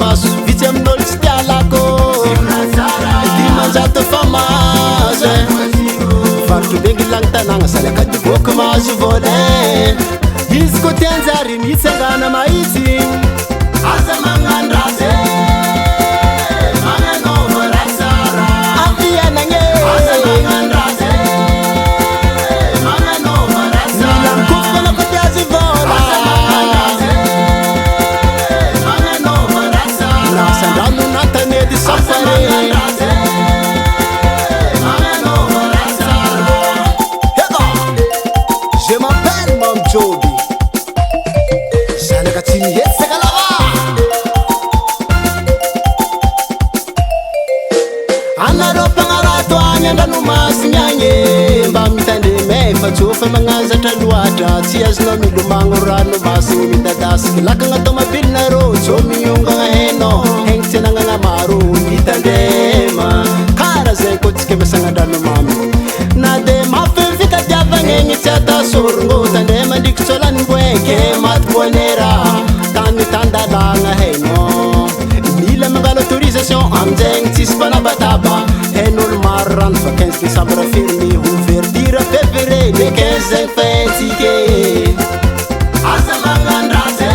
maso vitsy amin'olo tsy tialako dimanjato famazy varotro bengy lagny tanagna salakadiboky mahazo vola izy ko tianjary mitsangana mahisy aza magnandrazy magnanova raha tsara ampianagny aza magnandrazy magnanova raha tsara mikofana ko tiazy vola aza magnandrazy magnanova raha tsara nasandrano natanedy safare Je m'appelle MAMIJôBY zanaka tsy mihetsaka lava anareo mpagnarato agny andranomasigny agny mba mitandremay fa tsofa magnazatra loatra tsy azonao milomagno ranomasigny midadasiky lakagna tomabilinareo tsô miongagna hainao haigny tsy anagnana maro mitandrema kara zay ko tsika miasagnandranomamy na de mafy fitadiavagny tsy atasorogno tandre mandriky tsôlany mboeke maty-bonera tany tandalagna hainao mila mangala autorisation amizegny tsisy mpanabataba hain'olo maro rano fa 15 décembre fermé ouverture février le 15 zegny fetsike aza magnandrazy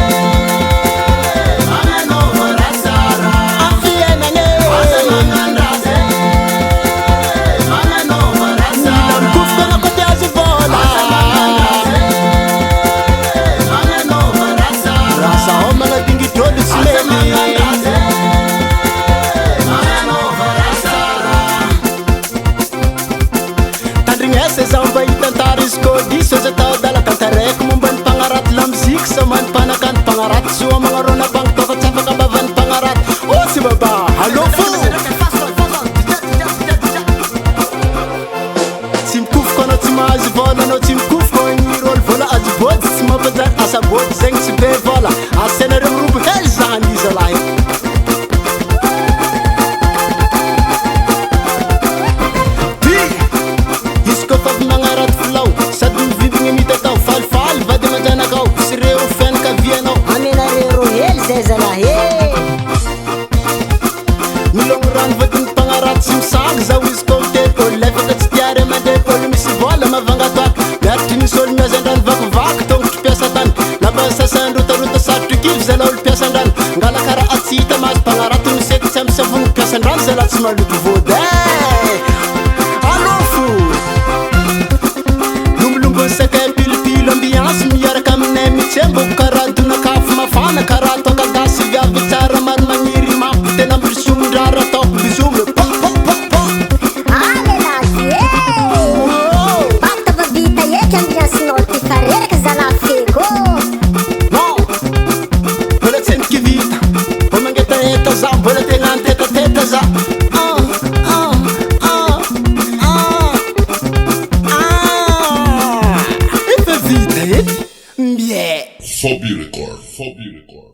magnanova raha tsara ampiainagny aza magnandrazy magnanova raha tsara mikofokana ko tiazy vola magnanova raha tsara raha zaho magnadingitr'olo tsy mety magnanova raha tsara tandrignesa zaho mba hitantara izy kô diso aza tao dalakantaraiky momba ny mpagnaraty lamozika sa many mpanakanty mpagnaraty soa magnarona mpagnatôka tsy afaka bavan'ny mpagnaraty ô sy baba allô fo tsy mikofoko anao tsy mahazo vola anao tsy mikofoko agniroly vola azo bôdy tsy mampajary asa bôdy zegny tsy be vola asanareo mirobo hely zany izy alahy izy koa fa avy magnaraty filao sady mivibigny mitatao falifaly vady aman-janakao sy reo fianakavianao amenareo hely zay zalahy milogno rano vadiny mpagnaraty tsy misagy zao izy koa mitepôly lefaka tsy tiare mandepôly misy vola mavangatoaka miaritry misy olo miazandrano vakivaky tongotry piasa tany lava sasanrotarota sarotry kivy zala olo piasandrano ngala kara atsita mazy mpagnaraty misety tsy amy savogny piasandrano zala tsy maloto vody alofo lombolombo sakay pilipilo ambiansy miaraka aminay mitsemboko karaha donakafo mafana karaha toka gasy viavy tsara maro magniry mampo tena mbisomondrara ataoko bisomy alelazy bata va vita eky ambiansinao ty fareraka zalahy fego non mbola tsy entiky vita mbo mangetaheta za mbola tegna antetateta za efa vita edy mbie Fobi record.